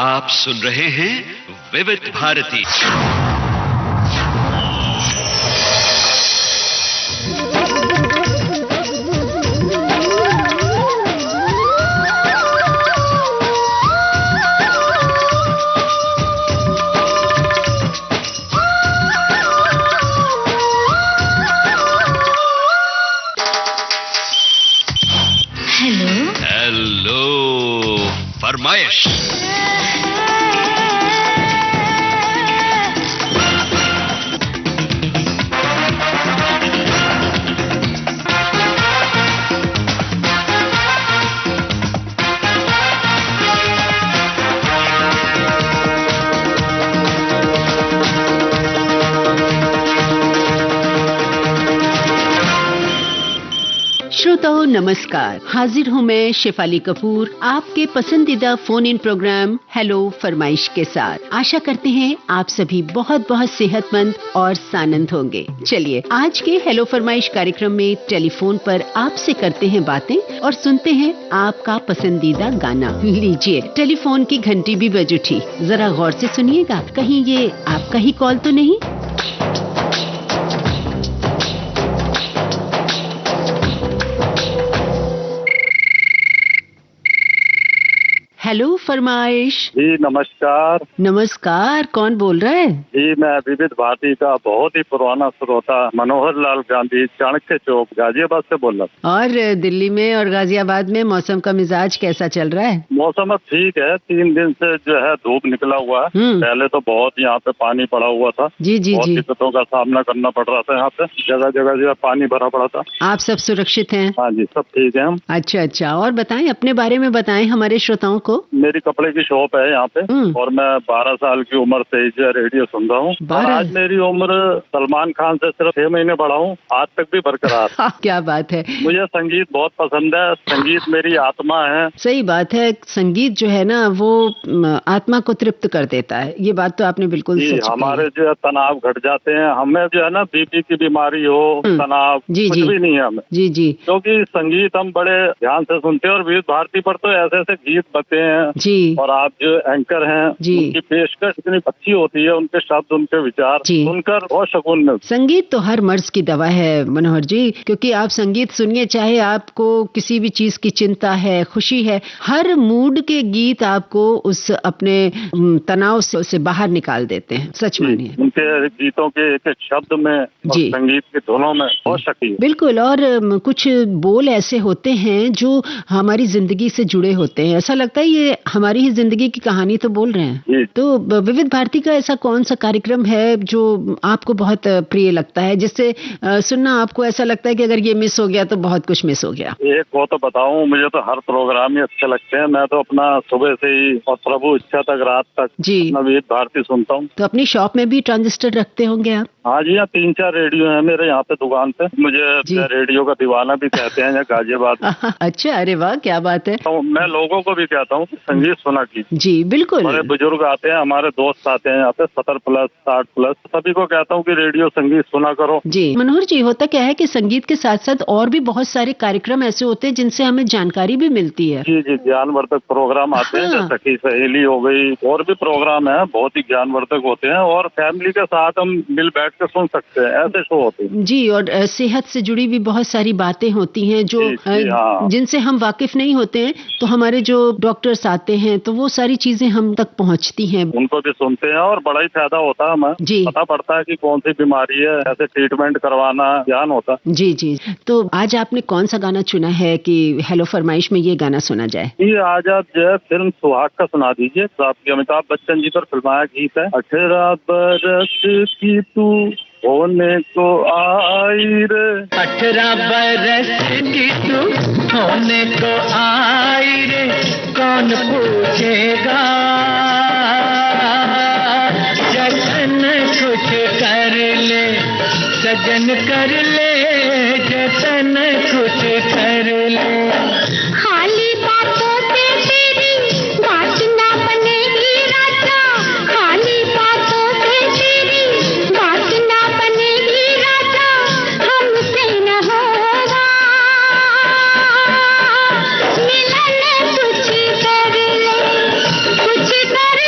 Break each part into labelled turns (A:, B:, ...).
A: आप सुन रहे हैं विविध भारती। हेलो फरमाइश।
B: श्रोताओं नमस्कार, हाजिर हूँ मैं शेफाली कपूर आपके पसंदीदा फोन इन प्रोग्राम हेलो फरमाइश के साथ। आशा करते हैं आप सभी बहुत बहुत सेहतमंद और सानंद होंगे। चलिए आज के हेलो फरमाइश कार्यक्रम में टेलीफोन पर आपसे करते हैं बातें और सुनते हैं आपका पसंदीदा गाना। लीजिए टेलीफोन की घंटी भी बज उठी, जरा गौर से सुनिएगा, कहीं ये आपका ही कॉल तो नहीं। हेलो फरमाइश।
C: जी नमस्कार।
B: नमस्कार, कौन बोल रहा है?
C: जी मैं विविध भारती का बहुत ही पुराना श्रोता मनोहर लाल गांधी, चाणक्य चौक, गाजियाबाद से बोल रहा हूँ।
B: और दिल्ली में और गाजियाबाद में मौसम का मिजाज कैसा चल रहा है?
C: मौसम अब ठीक है, 3 दिन से जो है धूप निकला हुआ है। पहले तो बहुत यहाँ पे पानी पड़ा हुआ था।
B: जी जी
C: बहुत
B: जी।
C: दिक्कतों का सामना करना पड़ रहा था, यहाँ पे जगह जगह जो है पानी भरा पड़ा था।
B: आप सब सुरक्षित हैं?
C: हाँ जी सब ठीक है हम।
B: अच्छा अच्छा, और बताएं, अपने बारे में बताएं हमारे श्रोताओं को।
C: मेरी कपड़े की शॉप है यहाँ पे और मैं 12 साल की उम्र से जो है रेडियो सुन रहा हूँ। और आज मेरी उम्र सलमान खान से सिर्फ 6 महीने बड़ा हूँ, आज तक भी बरकरार।
B: क्या बात है।
C: मुझे संगीत बहुत पसंद है, संगीत मेरी आत्मा है।
B: सही बात है, संगीत जो है ना वो आत्मा को तृप्त कर देता है। ये बात तो आपने बिल्कुल सच कही।
C: हमारे जो है तनाव घट जाते हैं, हमें जो है ना बीपी की बीमारी हो, तनाव कुछ भी नहीं है हमें।
B: जी जी।
C: क्योंकि संगीत हम बड़े ध्यान से सुनते हैं और विविध भारती पर तो ऐसे ऐसे गीत बते हैं
B: जी।
C: और आप जो एंकर हैं उनकी पेशकश इतनी अच्छी होती है, उनके शब्द उनके विचार सुनकर बहुत सुकून मिलता है।
B: संगीत तो हर मर्ज की दवा है मनोहर जी, क्योंकि आप संगीत सुनिए, चाहे आपको किसी भी चीज की चिंता है, खुशी है, हर मूड के गीत आपको उस अपने तनाव से बाहर निकाल देते हैं। सच मानिए,
C: उनके गीतों के एक एक शब्द में और संगीत की धुनों में बहुत शक्ति है।
B: बिल्कुल। और कुछ बोल ऐसे होते हैं जो हमारी जिंदगी से जुड़े होते हैं, ऐसा लगता है ये हमारी ही जिंदगी की कहानी तो बोल रहे हैं। तो विविध भारती का ऐसा कौन सा कार्यक्रम है जो आपको बहुत प्रिय लगता है, जिससे सुनना आपको ऐसा लगता है कि अगर ये मिस हो गया तो बहुत कुछ मिस हो गया?
C: एक वो तो बताऊं, मुझे तो हर प्रोग्राम ही अच्छे लगते हैं। मैं तो अपना सुबह से ही और प्रभु इच्छा तक रात तक अपना विविध भारती सुनता हूँ।
B: तो अपनी शॉप में भी ट्रांजिस्टर रखते होंगे आप?
C: हाँ जी, यहाँ 3-4 रेडियो है मेरे यहाँ पे दुकान पे। मुझे रेडियो का दीवाना भी कहते हैं यहाँ गाजियाबाद।
B: अच्छा, अरे वाह, क्या बात है।
C: तो मैं लोगों को भी कहता हूँ संगीत सुना कीजिए।
B: जी बिल्कुल।
C: बड़े बुजुर्ग आते हैं, हमारे दोस्त आते हैं यहाँ पे 70+, 60+, सभी को कहता हूँ कि रेडियो संगीत सुना करो।
B: जी मनोहर जी, होता क्या है कि संगीत के साथ साथ और भी बहुत सारे कार्यक्रम ऐसे होते हैं जिनसे हमें जानकारी भी मिलती है।
C: जी जी, ज्ञानवर्धक प्रोग्राम आते हैं, जैसे सखी सहेली हो गई, और भी प्रोग्राम है बहुत ही ज्ञानवर्धक होते हैं और फैमिली के साथ हम मिल बैठ के सुन सकते हैं, ऐसे शो होते हैं।
B: जी, और सेहत से जुड़ी भी बहुत सारी बातें होती हैं जो जिनसे हम वाकिफ नहीं होते हैं, तो हमारे जो डॉक्टर्स आते हैं तो वो सारी चीजें हम तक पहुंचती हैं।
C: उनको भी सुनते हैं और बड़ा ही फायदा होता है, हमें पता पड़ता है कि कौन सी बीमारी है, ऐसे ट्रीटमेंट करवाना ज्ञान होता है।
B: जी जी। तो आज आपने कौन सा गाना चुना है कि हेलो फरमाइश में ये गाना सुना जाए?
C: जी आज आप जो है फिल्म सुहाग का सुना दीजिए। तो आपकी अमिताभ बच्चन जी पर फिल्माया गीत है। 18 बरस की तू होने को आई रे,
D: 18 बरस की तू होने को आई रे, कौन पूछेगा जतन कुछ कर ले, सजन कर ले जतन कुछ कर ले।
E: खाली बातों से तेरी बात ना बनेगी राजा, खाली बातों से तेरी बात ना बनेगी राजा, हमसे न होगा मिलन, कुछ कर ले, कुछ कर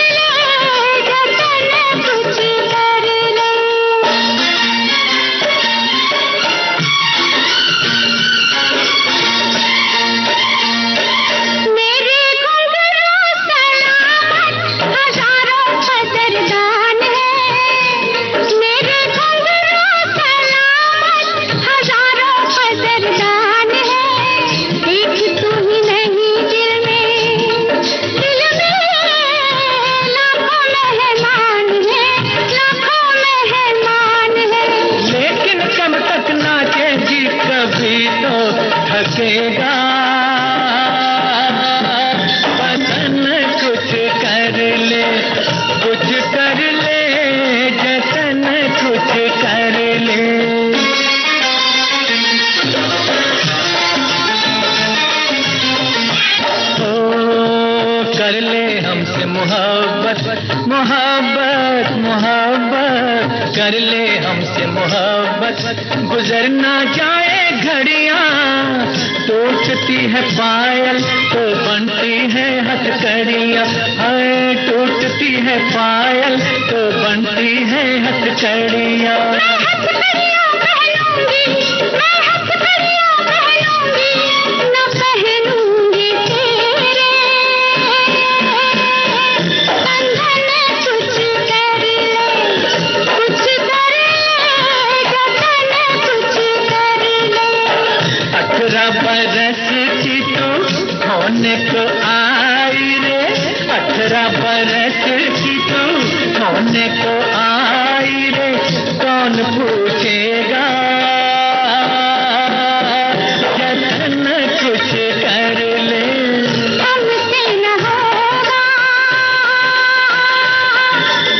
D: कर ले हमसे मोहब्बत, मोहब्बत, मोहब्बत कर ले हमसे मोहब्बत। गुजर ना जाए घड़ियां, टूटती है पायल तो बनती है हथकड़ियां, हाय टूटती है पायल तो बनती है हथकड़ियां। बरस की तू होने को आई रे, 18 बरस की तू होने को आई रे, कौन पूछेगा जतन कुछ कर ले, हमसे न होगा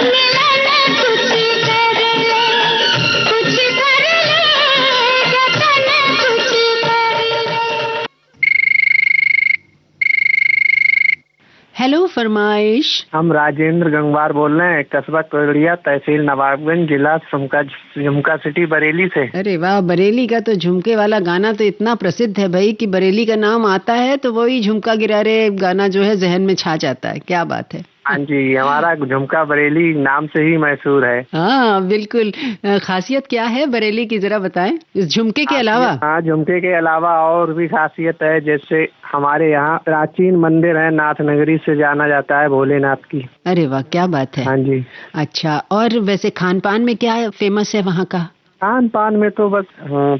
D: मिलन कुछ कर ले, कुछ कर ले जतन कुछ कर ले।
B: हेलो फरमाइश।
F: हम राजेंद्र गंगवार बोल रहे हैं, कस्बा कोयड़िया, तहसील नवाबगंज, जिला झुमका सिटी, बरेली से।
B: अरे वाह, बरेली का तो झुमके वाला गाना तो इतना प्रसिद्ध है भाई कि बरेली का नाम आता है तो वही झुमका गिरा रे गाना जो है जहन में छा जाता है। क्या बात है।
F: हाँ जी, हमारा झुमका बरेली नाम से ही मशहूर है।
B: हाँ बिल्कुल। खासियत क्या है बरेली की, जरा बताएं इस झुमके के अलावा।
F: हाँ, झुमके के अलावा और भी खासियत है, जैसे हमारे यहाँ प्राचीन मंदिर है, नाथ नगरी से जाना जाता है भोलेनाथ की।
B: अरे वाह, क्या बात है।
F: हाँ जी।
B: अच्छा, और वैसे खान पान में क्या फेमस है वहाँ का?
F: खान पान में तो बस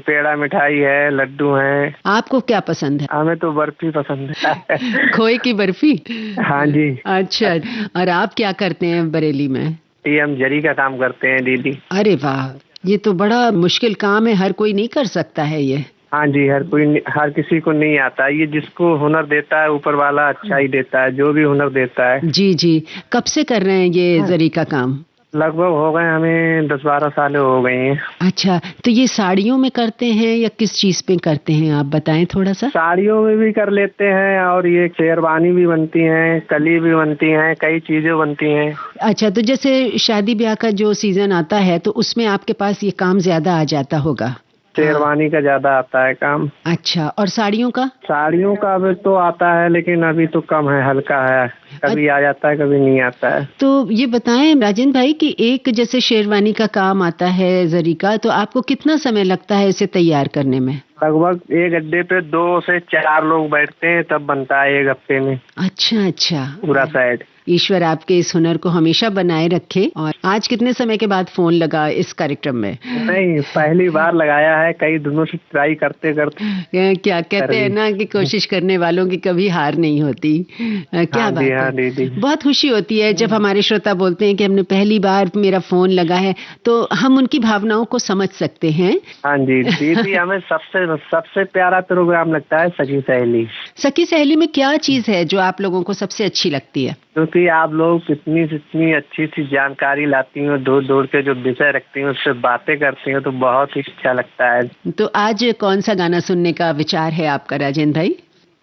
F: पेड़ा मिठाई है, लड्डू है।
B: आपको क्या पसंद है?
F: हमें तो बर्फी पसंद है।
B: खोए की बर्फी।
F: हाँ जी।
B: अच्छा, और आप क्या करते हैं बरेली में?
F: हम जरी का काम करते हैं दीदी।
B: अरे वाह, ये तो बड़ा मुश्किल काम है, हर कोई नहीं कर सकता है ये।
F: हाँ जी, हर किसी को नहीं आता, ये जिसको हुनर देता है ऊपर वाला अच्छा ही देता है, जो भी हुनर देता है।
B: जी जी। कब से कर रहे हैं ये जरी का काम?
F: लगभग हो गए हमें 10-12 साल हो गई हैं।
B: अच्छा, तो ये साड़ियों में करते हैं या किस चीज पे करते हैं, आप बताएं थोड़ा सा।
F: साड़ियों में भी कर लेते हैं और ये शेरवानी भी बनती हैं, कली भी बनती हैं, कई चीजें बनती हैं।
B: अच्छा, तो जैसे शादी ब्याह का जो सीजन आता है तो उसमें आपके पास ये काम ज्यादा आ जाता होगा।
F: शेरवानी का ज्यादा आता है काम।
B: अच्छा, और साड़ियों का?
F: साड़ियों का भी तो आता है लेकिन अभी तो कम है, हल्का है, कभी आ जाता है कभी नहीं आता है।
B: तो ये बताएं राजेंद्र भाई कि एक जैसे शेरवानी का काम आता है जरी का, तो आपको कितना समय लगता है इसे तैयार करने में?
F: लगभग एक गड्ढे पे 2 से 4 लोग बैठते हैं, तब बनता है एक हफ्ते में।
B: अच्छा अच्छा।
F: पूरा सेट।
B: ईश्वर आपके इस हुनर को हमेशा बनाए रखे। और आज कितने समय के बाद फोन लगा इस कार्यक्रम में?
F: नहीं, पहली बार लगाया है, कई दिनों से ट्राई करते करते।
B: क्या कहते हैं ना कि कोशिश करने वालों की कभी हार नहीं होती। क्या
F: हाँ
B: बात
F: जी,
B: है।
F: हाँ दीदी।
B: बहुत खुशी होती है जब हमारे श्रोता बोलते हैं कि हमने पहली बार मेरा फोन लगा है, तो हम उनकी भावनाओं को समझ सकते हैं।
F: हाँ जी दीदी, हमें सबसे प्यारा प्रोग्राम लगता है सखी सहेली।
B: सखी सहेली में क्या चीज है जो आप लोगों को सबसे अच्छी लगती है?
F: क्योंकि आप लोग कितनी अच्छी सी जानकारी लाती हो, दूर दूर के जो विषय रखती हो उससे बातें करती हो, तो बहुत ही अच्छा लगता है।
B: तो आज कौन सा गाना सुनने का विचार है आपका राजेंद्र भाई?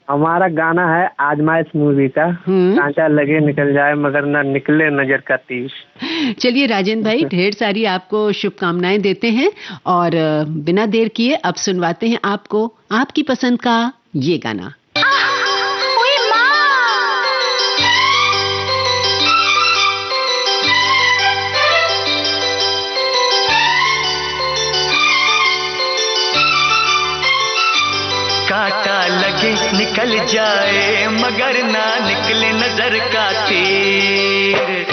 F: हमारा गाना है आजमाइश मूवी का, कांटा लगे निकल जाए मगर न निकले नजर का तीर।
B: चलिए राजेंद्र भाई, ढेर सारी आपको शुभकामनाएं देते हैं और बिना देर किए अब सुनवाते हैं आपको आपकी पसंद का ये गाना।
D: कांटा लगे निकल जाए मगर ना निकले नजर का तीर,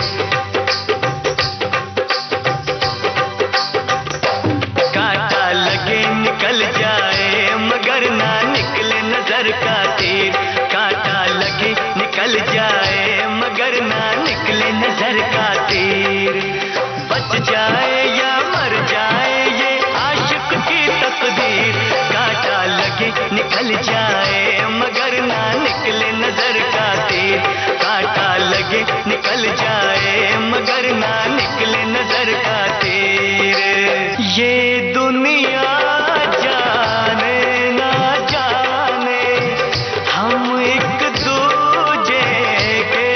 D: कांटा लगे निकल जाए मगर ना निकले नजर का तीर, कांटा लगे निकल जाए मगर ना निकले नजर का तीर, बच जाए या मर जाए ये आशिक की तकदीर, कांटा लगे निकल जाए मगर ना निकले नजर का तीर, कांटा लगे निकल जाए मगर ना निकले नजर का तीर। ये दुनिया जाने ना जाने हम एक दूजे के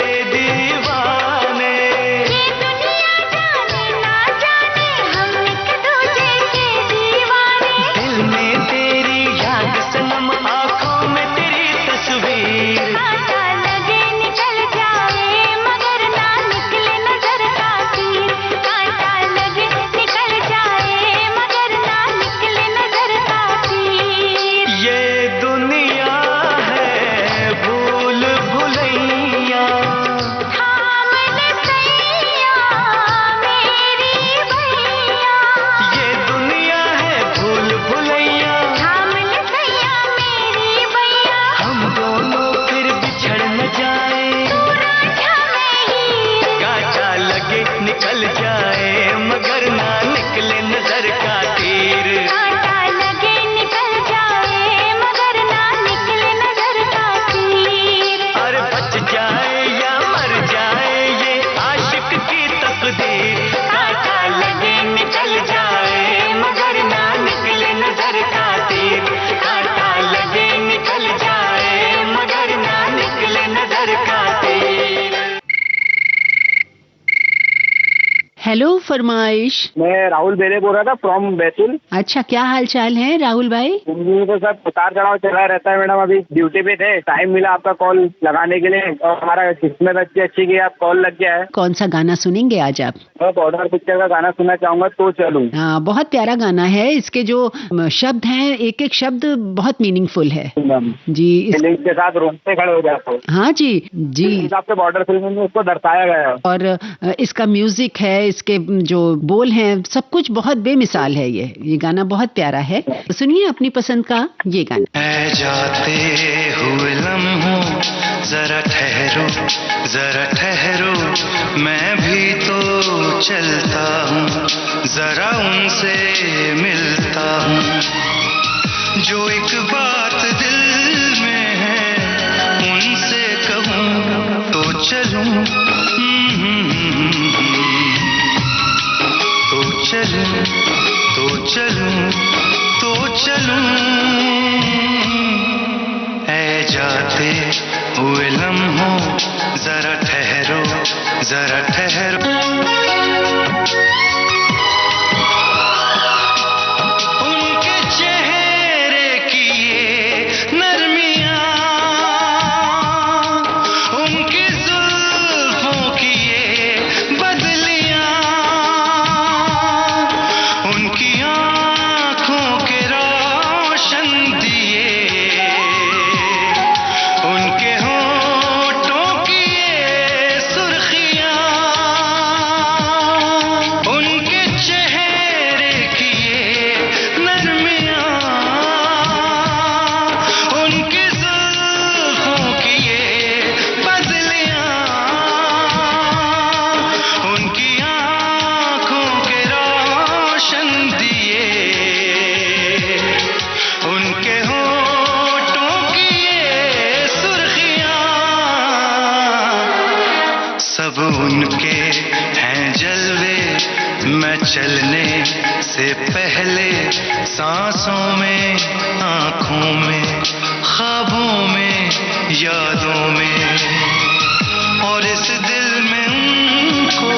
B: हेलो फरमाइश।
F: मैं राहुल बेरे बोल रहा था फ्रॉम बैतूल।
B: अच्छा, क्या हाल चाल है राहुल भाई?
F: जिंदगी तो सब उतार चढ़ाव चला रहता है मैडम। अभी ड्यूटी पे थे, टाइम मिला आपका कॉल लगाने के लिए और हमारा किस्मत अच्छी की आप कॉल लग गया है।
B: कौन सा गाना सुनेंगे आज आप?
F: बॉर्डर पिक्चर का गाना सुनना चाहूंगा, तो चलूं।
B: हाँ, बहुत प्यारा गाना है। इसके जो शब्द हैं, एक एक शब्द बहुत मीनिंगफुल है जी।
F: फीलिंग्स के साथ रोंगटे खड़े हो जाते हैं।
B: हाँ जी जी।
F: इस हिसाब से बॉर्डर फिल्म में उसको दर्शाया गया है।
B: और इसका म्यूजिक है, इसके जो बोल हैं, सब कुछ बहुत बेमिसाल है। ये गाना बहुत प्यारा है। सुनिए अपनी पसंद का ये गाना।
D: ऐ जाते हुए लम्हों जरा ठहरो, मैं भी तो चलता हूँ, जरा उनसे मिलता हूँ। जो एक बात दिल में है उनसे कहूँ तो चलूं, तो चलूं। ऐ जाते हुए लम्हों जरा ठहरो। उनके चेहरे की ये नरमियां, उनकी जुल्फों की ये बदलियां, उनकी आँखों के रोशन दिए, उनके होठों की ये सुर्खियां, उनके चेहरे की ये नरमियां, उनकी जुल्फों की ये बदलियां, उनकी आँखों के रोशन दिए, उनके होठों की ये सुर्खियां, सब उनके हैं जलवे। मैं चलने से पहले सांसों में, आँखों में, ख्वाबों में, यादों में, और इस दिल में उनको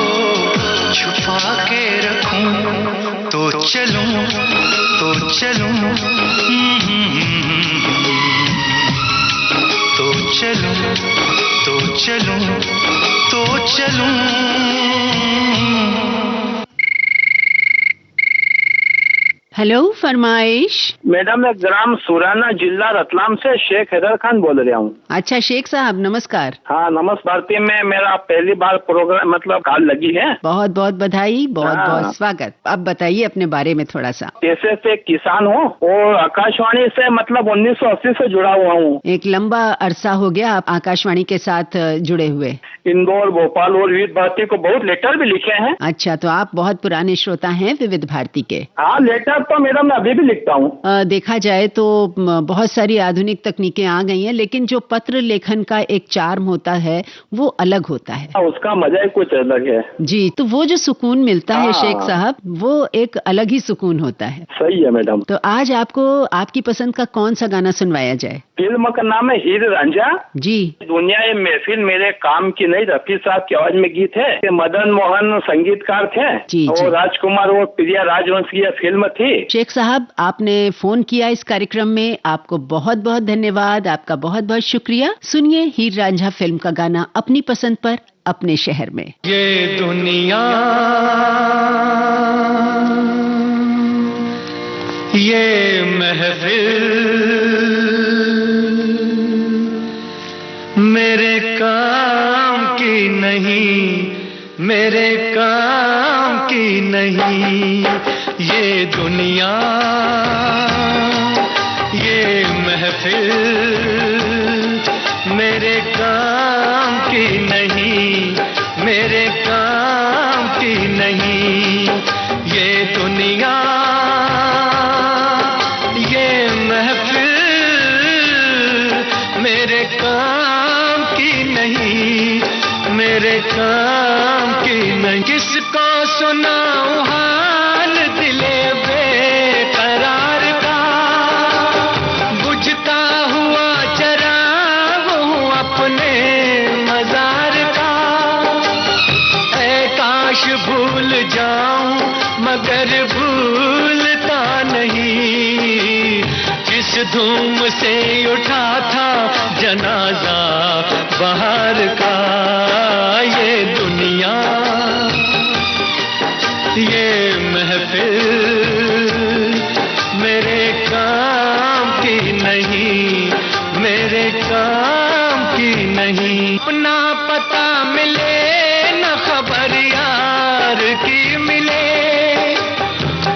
D: छुपा के रखूं तो चलूं, तो चलूं, तो चलूं, तो चलूं, तो चलूं।
B: हेलो फरमाइश।
C: मैडम मैं ग्राम सुराना जिला रतलाम से शेख हैदर खान बोल रहा हूँ।
B: अच्छा शेख साहब, नमस्कार।
C: हाँ नमस्कार। भारती में मेरा पहली बार प्रोग्राम मतलब कॉल लगी है।
B: बहुत बहुत बधाई, बहुत
C: हाँ।
B: बहुत स्वागत। अब बताइए अपने बारे में थोड़ा सा।
C: पैसे से किसान हूँ और आकाशवाणी से मतलब 1980 से जुड़ा हुआ हूँ।
B: एक लंबा अरसा हो गया आप आकाशवाणी के साथ जुड़े हुए।
C: इंदौर, भोपाल और विविध भारती को बहुत लेटर भी लिखे हैं।
B: अच्छा, तो आप बहुत पुराने श्रोता हैं विविध भारती के।
C: हाँ लेटर तो मैडम मैं अभी भी लिखता हूँ।
B: देखा जाए तो बहुत सारी आधुनिक तकनीकें आ गई हैं, लेकिन जो पत्र लेखन का एक चार्म होता है वो अलग होता है।
C: उसका मजा ही कुछ अलग है
B: जी। तो वो जो सुकून मिलता है
C: हाँ।
B: शेख साहब, वो एक अलग ही सुकून होता है।
C: सही है मैडम।
B: तो आज आपको आपकी पसंद का कौन सा गाना सुनवाया जाए?
C: फिल्म का नाम है हीर रांझा।
B: जी।
C: दुनिया ये महफिल मेरे काम की नहीं, रफी साहब की आवाज में गीत है। ये मदन मोहन संगीतकार थे
B: जी,
C: और
B: जी।
C: राजकुमार और प्रिया राजवंश की यह फिल्म थी।
B: शेख साहब, आपने फोन किया इस कार्यक्रम में, आपको बहुत बहुत धन्यवाद, आपका बहुत बहुत शुक्रिया। सुनिए हीर रांझा फिल्म का गाना अपनी पसंद पर, अपने शहर में।
D: ये दुनिया, ये महफिल मेरे काम की नहीं, मेरे काम की नहीं। ये दुनिया, ये महफिल मेरे काम की नहीं, मेरे काम की नहीं। ये दुनिया, ये महफिल मेरे काम की नहीं, मेरे काम की नहीं। किसको सुनाऊं हाल दिले बेकरार का, बुझता हुआ चराग हूँ अपने मजार का। ऐ काश भूल जाऊं मगर भूलता नहीं, किस धूम से उठा था जनाजा बाहर का। ये दुनिया ये महफिल मेरे काम की नहीं, मेरे काम की नहीं। अपना पता मिले न खबर यार की मिले,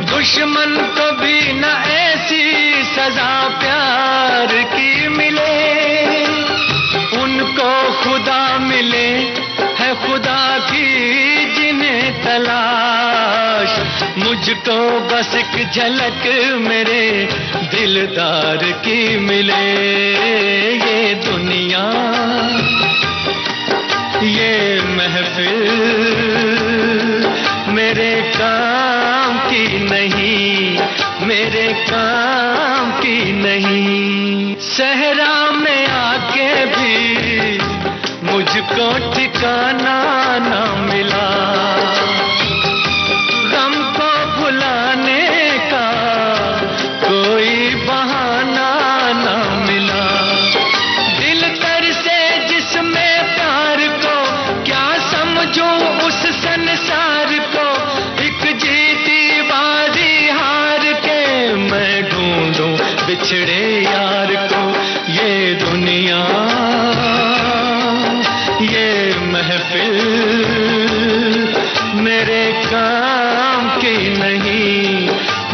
D: दुश्मन को भी न ऐसी सजा प्यार की मिले। उनको खुदा मिले है खुदा की जिन्हें तलाश, मुझको बस एक झलक मेरे दिलदार की मिले। ये दुनिया ये महफिल मेरे काम की नहीं, मेरे काम की नहीं। सहरा में आके भी मुझको ठिकाना ना मिला, गम को भुलाने का कोई बहाना ना मिला। दिल तरसे जिसमें प्यार को, क्या समझूं उस संसार को। एक जीती बाजी हार के मैं ढूंढूं बिछड़े यार को। ये दुनिया ये महफिल मेरे काम की नहीं,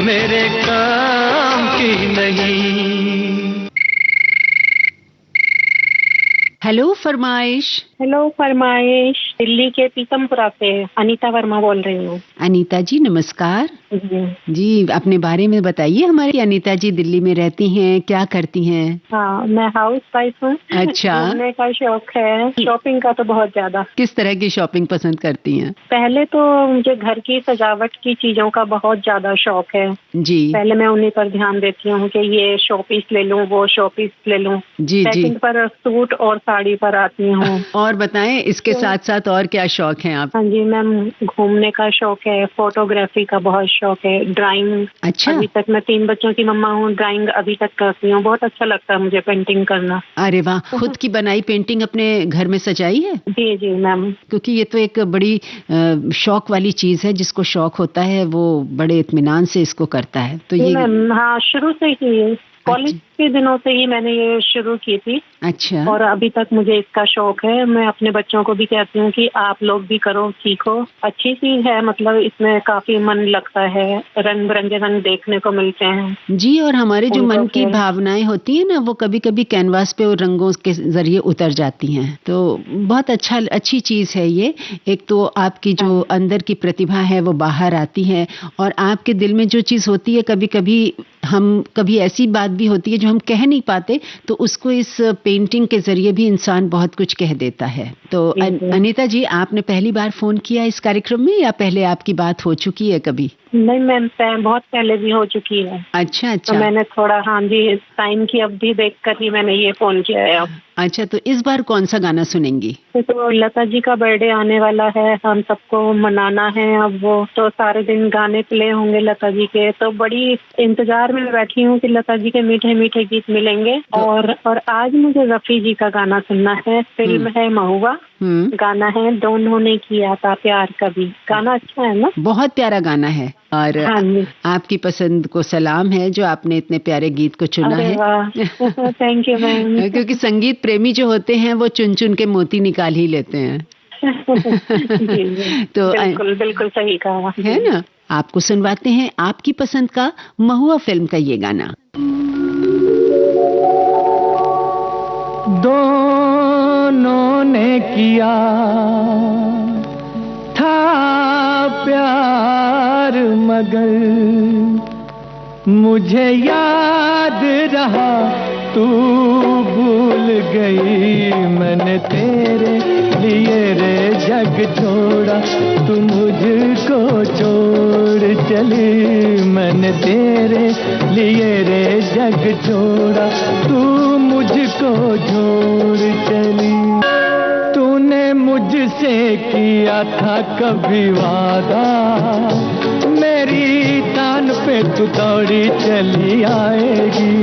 D: मेरे काम की नहीं।
B: हेलो फरमाइश।
G: हेलो फरमाइश, दिल्ली के पीतमपुरा से अनीता वर्मा बोल रही हूँ।
B: अनीता जी नमस्कार। जी अपने बारे में बताइए। हमारी अनीता जी दिल्ली में रहती हैं, क्या करती हैं?
G: हाँ, मैं हाउस वाइफ हूँ।
B: अच्छा।
G: घूमने का शौक है, शॉपिंग का तो बहुत ज्यादा।
B: किस तरह की शॉपिंग पसंद करती हैं?
G: पहले तो मुझे घर की सजावट की चीजों का बहुत ज्यादा शौक है
B: जी।
G: पहले मैं उन्हीं पर ध्यान देती हूँ कि ये शोपीस ले लूँ, वो शोपीस ले लूँ।
B: जी।
G: सेकंड पर सूट और साड़ी पर आती हूँ।
B: और बताएं इसके साथ साथ और क्या शौक है आप?
G: हाँ जी मैम, घूमने का शौक है, फोटोग्राफी का बहुत शौक है, ड्राइंग।
B: अच्छा।
G: अभी तक मैं 3 बच्चों की मम्मा हूँ, ड्राइंग अभी तक करती हूँ, बहुत अच्छा लगता है मुझे पेंटिंग करना।
B: अरे वाह, खुद की बनाई पेंटिंग अपने घर में सजाई है?
G: जी जी मैम।
B: क्योंकि ये तो एक बड़ी शौक वाली चीज है, जिसको शौक होता है वो बड़े इत्मीनान से इसको करता है। तो ये
G: मैम हाँ, शुरू से ही कॉलेज के दिनों से ही मैंने ये शुरू की थी।
B: अच्छा।
G: और अभी तक मुझे इसका शौक है। मैं अपने बच्चों को भी कहती हूँ कि आप लोग भी करो, सीखो। अच्छी चीज है, मतलब इसमें काफी मन लगता है, रंग बिरंगे रंग देखने को मिलते हैं।
B: जी, और हमारे जो मन की भावनाएं होती है ना, वो कभी कभी कैनवास पे और रंगों के जरिए उतर जाती हैं। तो बहुत अच्छी चीज है ये। एक तो आपकी जो अंदर की प्रतिभा है वो बाहर आती है, और आपके दिल में जो चीज होती है, कभी ऐसी बात भी होती है जो हम कह नहीं पाते, तो उसको इस पेंटिंग के जरिए भी इंसान बहुत कुछ कह देता है। तो अनीता जी, आपने पहली बार फोन किया इस कार्यक्रम में, या पहले आपकी बात हो चुकी है कभी?
G: नहीं मैम, बहुत पहले भी हो चुकी है।
B: अच्छा।
G: तो मैंने थोड़ा, हाँ जी, टाइम की अवधि देखकर ही मैंने ये फोन किया है।
B: अच्छा, तो इस बार कौन सा गाना सुनेंगी?
G: तो लता जी का बर्थडे आने वाला है, हम सबको मनाना है। अब वो तो सारे दिन गाने प्ले होंगे लता जी के, तो बड़ी इंतजार में बैठी हूँ कि लता जी के मीठे मीठे गीत मिलेंगे। और आज मुझे रफी जी का गाना सुनना है। फिल्म है महुआ, गाना है दोनों ने किया था प्यार कभी। गाना अच्छा है ना?
B: बहुत प्यारा गाना है, और आपकी पसंद को सलाम है जो आपने इतने प्यारे गीत को चुना है।
G: Thank you ma'am.
B: क्योंकि संगीत प्रेमी जो होते हैं वो चुन चुन के मोती निकाल ही लेते हैं। तो
G: बिल्कुल सही कहा
B: है ना। आपको सुनवाते हैं आपकी पसंद का महुआ फिल्म का ये गाना।
D: दोनों ने किया था प्यार मगर मुझे याद रहा तू भूल गई। मैंने तेरे लिए रे जग छोड़ा, तू मुझको छोड़ चली। मैंने तेरे लिए रे जग छोड़ा, तू मुझको छोड़ चली। तूने
H: मुझसे किया था कभी वादा, मेरी तान पे तू दौड़ी चली आएगी।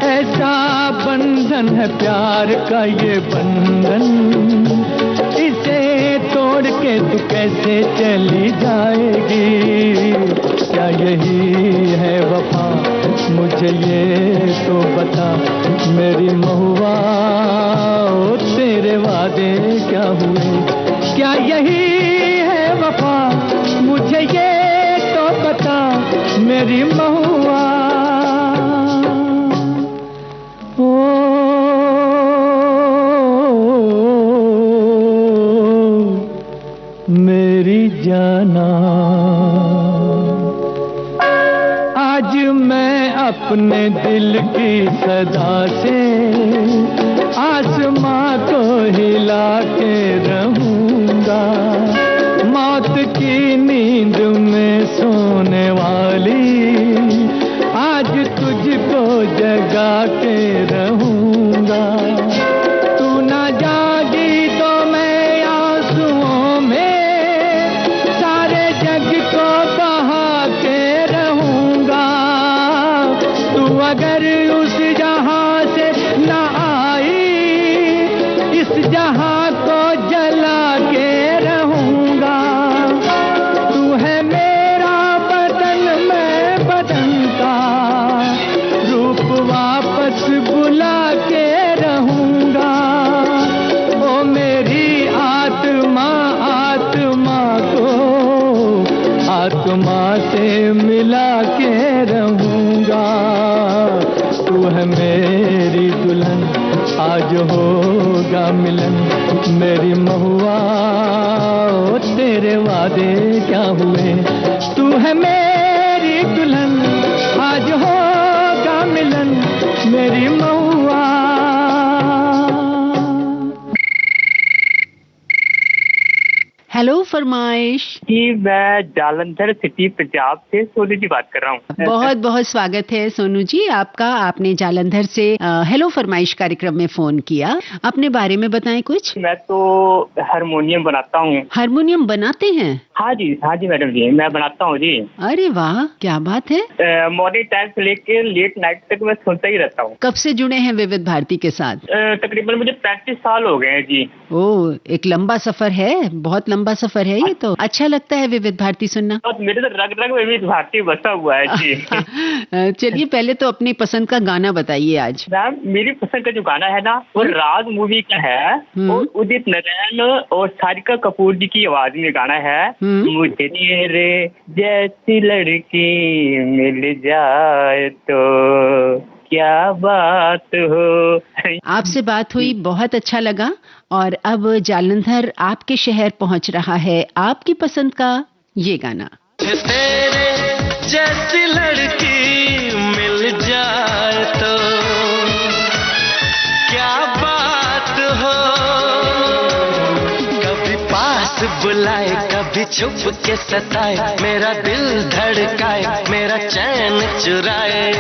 H: ऐसा बंधन है प्यार का ये बंधन, इसे तोड़ के तू कैसे चली जाएगी। क्या यही है वफा, मुझे ये तो बता मेरी महुआ, ओ तेरे वादे क्या हुए। क्या यही है वफा, मुझे ये तो बता मेरी महुआ, ओ मेरी जाना। आज मैं अपने दिल की सदा से आसमां को हिला के रहूंगा। मौत की नींद में सोने वाली आज तुझको जगा के रहूंगा। तू ना जागी तो मैं आंसुओं में सारे जग को बहा के रहूंगा। तू अगर उस जहां से ना आई, इस जहां को जला के रहूंगा। तू है मेरा बदन, मैं बदन का रूप वापस बुला के रहूंगा। ओ मेरी आत्मा, आत्मा को आत्मा से मिला के रहूंगा। तू है मेरी दुल्हन, आज होगा मिलन मेरी महुआ, ओ तेरे वादे क्या हुए। तू है मेरी दुल्हन, आज होगा मिलन मेरी महुआ।
B: हेलो फरमाइश
F: जी, मैं जालंधर सिटी पंजाब से सोनू जी बात कर रहा हूँ।
B: बहुत बहुत स्वागत है सोनू जी आपका। आपने जालंधर से हेलो फरमाइश कार्यक्रम में फोन किया, अपने बारे में बताएं कुछ।
F: मैं तो हारमोनियम बनाता हूँ।
B: हारमोनियम बनाते हैं?
F: हाँ जी मैडम जी, मैं बनाता हूँ जी।
B: अरे वाह, क्या बात है।
F: मॉर्निंग टाइम से लेके लेट नाइट तक मैं सुनता ही रहता हूँ।
B: कब से जुड़े हैं विविध भारती के साथ?
F: तकरीबन मुझे 35 साल हो गए हैं जी।
B: ओह, एक लंबा सफर है, बहुत लंबा सफर है ये तो। अच्छा लगता है विविध भारती सुनना?
F: मेरे तो रग रग में विविध भारती बसा हुआ है जी।
B: चलिए पहले तो अपनी पसंद का गाना बताइए आज।
F: मैम, मेरी पसंद का जो गाना है ना, वो राज मूवी का है, और उदित नारायण और सारिका कपूर जी की आवाज में गाना है। मुझे तेरे जैसी लड़की मिल जाए तो क्या बात हो।
B: आपसे बात हुई, बहुत अच्छा लगा। और अब जालंधर आपके शहर पहुंच रहा है आपकी पसंद का ये गाना।
D: तेरे जैसी लड़की मिल जाए तो क्या बात हो। कभी पास बुलाए, कभी छुप के सताए, मेरा दिल धड़काए, मेरा चैन चुराए।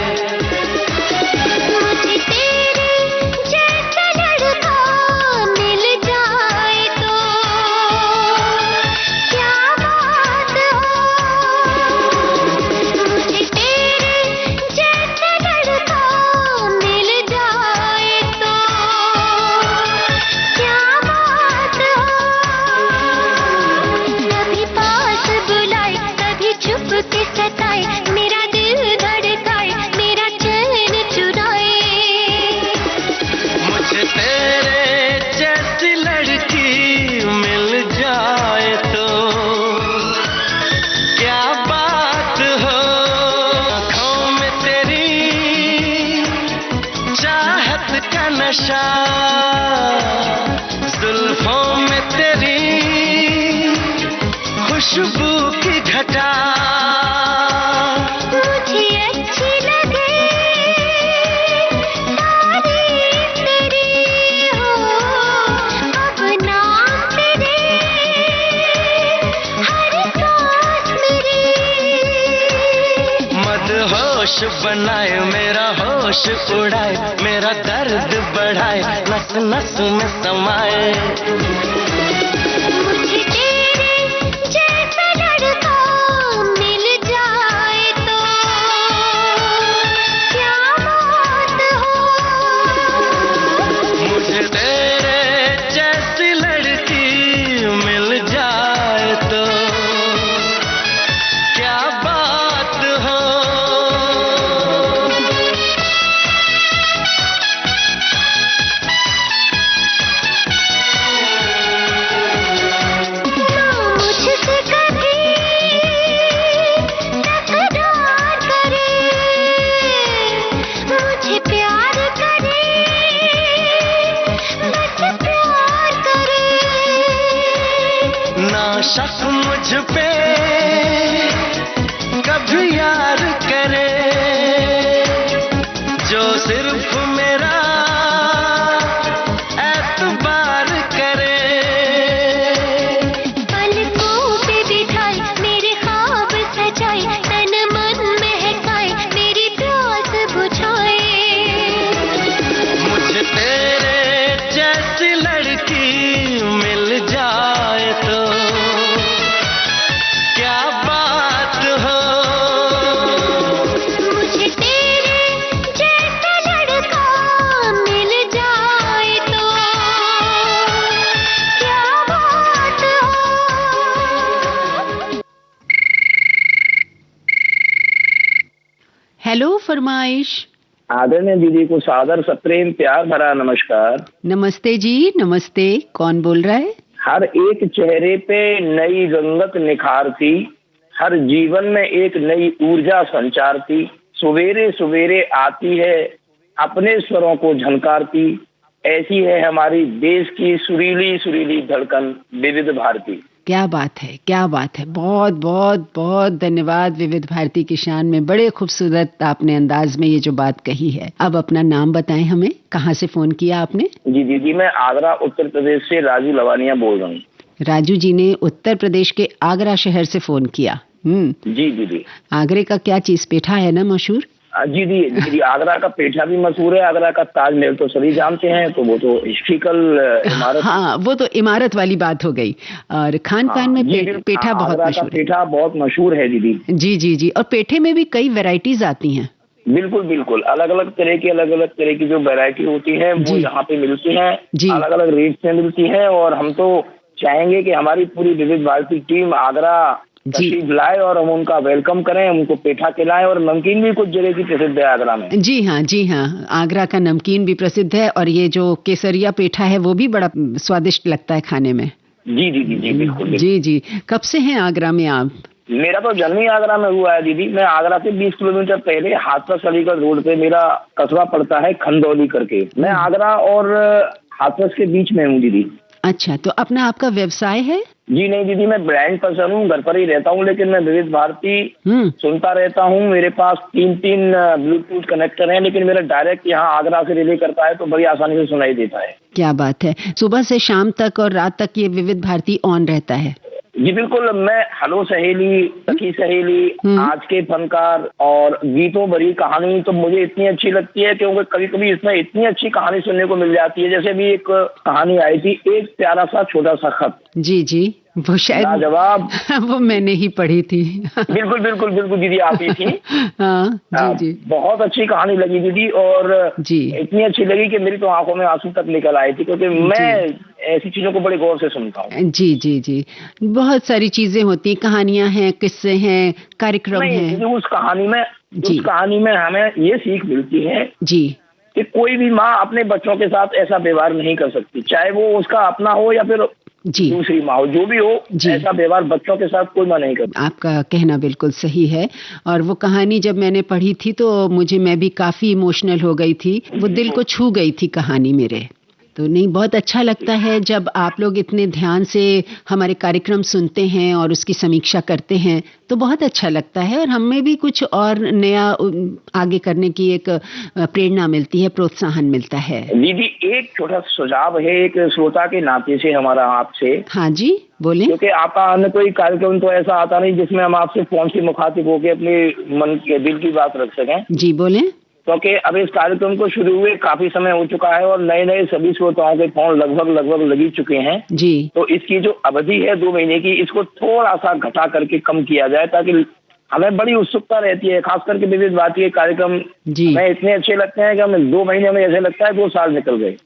D: जुल्फों में तेरी खुशबू की घटा
E: मुझे अच्छी लगे, तारीफ तेरी हो, अब नाम तेरे हर सांस मेरी।
D: मदहोश बनाए, मेरा होश उड़ाए, मेरा दर्द बढ़ाए, नस नस में समाए। शक मुझ पे कभी यार करे, जो सिर्फ मेरा एतबार करे।
E: पलकों पे बिठाए मेरे ख्वाब सजाए, तन मन महकाए मेरी प्यास बुझाए।
D: मुझे तेरे जैसी लड़की मिल जाए तो क्या बात हो।
E: मुझे तेरे जैसा लड़का मिल जाए तो क्या बात हो।
B: हेलो फरमाइश।
I: आदरणीय दीदी को सादर सप्रेम प्यार भरा नमस्कार।
B: नमस्ते जी, नमस्ते। कौन बोल रहा है?
I: हर एक चेहरे पे नई रंगत निखारती, हर जीवन में एक नई ऊर्जा संचारती, सवेरे सवेरे आती है अपने स्वरों को झनकारती। ऐसी है हमारी देश की सुरीली सुरीली धड़कन विविध भारती।
B: क्या बात है, क्या बात है। बहुत बहुत बहुत धन्यवाद विविध भारती की शान में। बड़े खूबसूरत आपने अंदाज में ये जो बात कही है। अब अपना नाम बताएं हमें, कहाँ से फोन किया आपने?
I: जी दीदी, मैं आगरा उत्तर प्रदेश से राजू लवानिया बोल रहा हूँ।
B: राजू जी ने उत्तर प्रदेश के आगरा शहर से फोन किया।
I: जी दीदी।
B: आगरे का क्या चीज, पेठा है ना मशहूर?
I: जी दीदी, आगरा का पेठा भी मशहूर है। आगरा का ताजमहल तो सभी जानते हैं, तो वो तो हिस्ट्रिकल इमारत।
B: हाँ, वो तो इमारत वाली बात हो गई। और खान पान में पेठा बहुत मशहूर है।
I: पेठा बहुत मशहूर है दीदी।
B: जी जी जी। और पेठे में भी कई वैरायटीज आती हैं।
I: बिल्कुल बिल्कुल, अलग अलग तरह की जो वैरायटी होती है वो यहाँ पे मिलती है, अलग अलग रेट में मिलती है। और हम तो चाहेंगे कि हमारी पूरी विविध भारती टीम आगरा तशरीफ लाए और हम उनका वेलकम करें, उनको पेठा खिलाएं। और नमकीन भी कुछ जगह की प्रसिद्ध है आगरा में।
B: जी हाँ, जी हाँ। आगरा का नमकीन भी प्रसिद्ध है और ये जो केसरिया पेठा है वो भी बड़ा स्वादिष्ट लगता है खाने में।
I: जी जी जी जी, बिल्कुल।
B: जी जी। कब से हैं आगरा में आप?
I: मेरा तो जन्म ही आगरा में हुआ है दीदी। मैं आगरा से 20 किलोमीटर पहले हाथरस अलीगढ़ रोड पे मेरा कस्बा पड़ता है खंदौली करके। मैं आगरा और हाथरस के बीच में हूँ दीदी।
B: अच्छा, तो अपना आपका व्यवसाय है?
I: जी नहीं दीदी, मैं ब्रांड पर्सन हूँ, घर पर ही रहता हूँ, लेकिन मैं विविध भारती सुनता रहता हूँ। मेरे पास 3 ब्लूटूथ कनेक्टर हैं, लेकिन मेरा डायरेक्ट यहाँ आगरा से रिले करता है तो बड़ी आसानी से सुनाई देता है।
B: क्या बात है। सुबह से शाम तक और रात तक ये विविध भारती ऑन रहता है?
I: जी बिल्कुल। मैं हेलो सहेली, सखी सहेली, आज के फनकार और गीतों भरी कहानी तो मुझे इतनी अच्छी लगती है क्योंकि कभी कभी इसमें इतनी अच्छी कहानी सुनने को मिल जाती है। जैसे भी एक कहानी आई थी, एक प्यारा सा छोटा सा खत।
B: जी जी, वो शायद
I: जवाब
B: वो मैंने ही पढ़ी थी।
I: बिल्कुल बिल्कुल बिल्कुल दीदी, आप ही थी।
B: हाँ, जी जी।
I: बहुत अच्छी कहानी लगी दीदी, और
B: जी
I: इतनी अच्छी लगी कि मेरी तो आंखों में आंसू तक निकल आए थे, क्योंकि मैं ऐसी चीजों को बड़े गौर से सुनता हूँ।
B: जी जी जी। बहुत सारी चीजें होती, कहानियां हैं, किस्से हैं, कार्यक्रम हैं।
I: उस कहानी में हमें ये सीख मिलती है
B: जी
I: कि कोई भी माँ अपने बच्चों के साथ ऐसा व्यवहार नहीं कर सकती, चाहे वो उसका अपना हो या फिर दूसरी माँ हो, जो भी हो, ऐसा व्यवहार बच्चों के साथ कोई माँ नहीं करती।
B: आपका कहना बिल्कुल सही है। और वो कहानी जब मैंने पढ़ी थी तो मैं भी काफी इमोशनल हो गई थी। वो दिल को छू गई थी कहानी मेरे। तो नहीं, बहुत अच्छा लगता है जब आप लोग इतने ध्यान से हमारे कार्यक्रम सुनते हैं और उसकी समीक्षा करते हैं, तो बहुत अच्छा लगता है और हमें भी कुछ और नया आगे करने की एक प्रेरणा मिलती है, प्रोत्साहन मिलता है।
I: दीदी, एक छोटा सुझाव है एक श्रोता के नाते से हमारा आपसे।
B: हाँ जी, बोले।
I: क्योंकि आपका अन्य कोई कार्यक्रम तो ऐसा आता नहीं जिसमें हम आपसे फोन से मुखातिब होकर अपने मन के दिल की बात रख सकें।
B: जी बोले।
I: क्योंकि अब इस कार्यक्रम को शुरू हुए काफी समय हो चुका है और नए सभी श्रोताओं के फोन लगभग लगी चुके हैं
B: जी। तो
I: इसकी जो अवधि है 2 महीने की, इसको थोड़ा सा घटा करके कम किया जाए, ताकि हमें बड़ी उत्सुकता रहती है, खास करके विविध भारती के कार्यक्रम हमें इतने अच्छे लगते हैं कि हमें 2 महीने में ऐसे लगता है 2 साल निकल गए।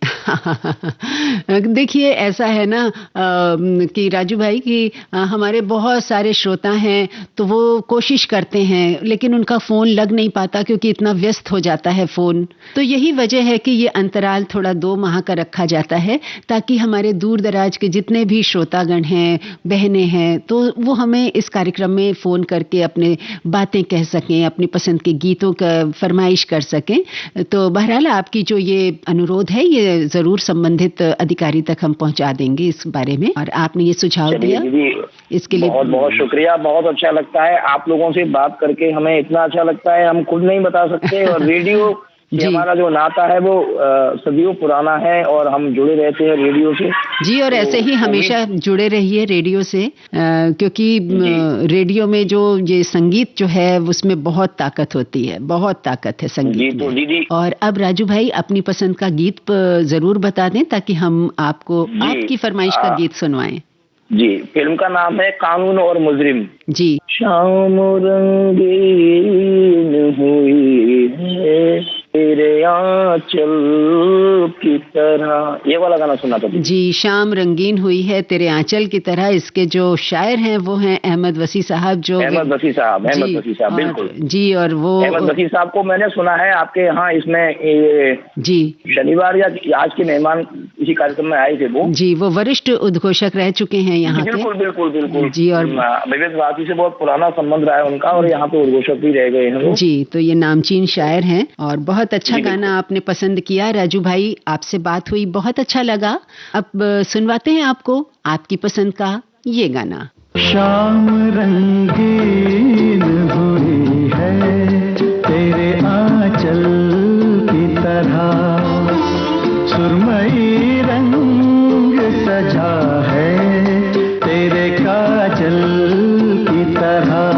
B: देखिए, ऐसा है ना कि राजू भाई कि हमारे बहुत सारे श्रोता हैं, तो वो कोशिश करते हैं लेकिन उनका फ़ोन लग नहीं पाता क्योंकि इतना व्यस्त हो जाता है फ़ोन। तो यही वजह है कि ये अंतराल थोड़ा 2 माह का रखा जाता है, ताकि हमारे दूर दराज के जितने भी श्रोतागण हैं, बहनें हैं, तो वो हमें इस कार्यक्रम में फ़ोन करके अपने बातें कह सकें, अपनी पसंद के गीतों का फरमाइश कर सकें। तो बहरहाल आपकी जो ये अनुरोध है, ये जरूर संबंधित अधिकारी तक हम पहुंचा देंगे इस बारे में। और आपने ये सुझाव दिया, इसके लिए
I: बहुत बहुत शुक्रिया। बहुत अच्छा लगता है आप लोगों से बात करके, हमें इतना अच्छा लगता है हम खुद नहीं बता सकते। और रेडियो ये हमारा जो नाता है वो सदियों पुराना है और हम जुड़े रहते हैं रेडियो से
B: जी। और ऐसे ही हमेशा जुड़े रहिए रेडियो से, क्योंकि रेडियो में जो ये संगीत जो है उसमें बहुत ताकत होती है, बहुत ताकत है संगीत में।
I: दीदी,
B: और अब राजू भाई अपनी पसंद का गीत जरूर बता दें ताकि हम आपको आपकी फरमाइश का गीत सुनवाएं।
I: जी, फिल्म का नाम है कानून और मुजरिम
B: जी।
I: शाम रंगीन हुई है तेरे आंचल की तरह, ये वाला गाना सुना था
B: जी। शाम रंगीन हुई है तेरे आंचल की तरह, इसके जो शायर हैं वो हैं अहमद वसी साहब, जो
I: अहमद वसी साहब बिल्कुल
B: जी। और वो
I: अहमद वसी साहब को मैंने सुना है आपके यहाँ, इसमें जी शनिवार या आज के मेहमान इसी कार्यक्रम में आए थे वो
B: जी। वो वरिष्ठ उद्घोषक रह चुके हैं यहाँ पे।
I: बिल्कुल
B: जी। और
I: विविध भारती से बहुत पुराना संबंध रहा है उनका और यहाँ पे उद्घोषक भी रह गए हैं
B: जी। तो ये नामचीन शायर हैं और बहुत अच्छा गाना आपने पसंद किया। राजू भाई, आपसे बात हुई, बहुत अच्छा लगा। अब सुनवाते हैं आपको आपकी पसंद का ये गाना।
H: शाम रंगीन हुई है तेरे आंचल की तरह, सुरमई रंग सजा है तेरे काजल की तरह।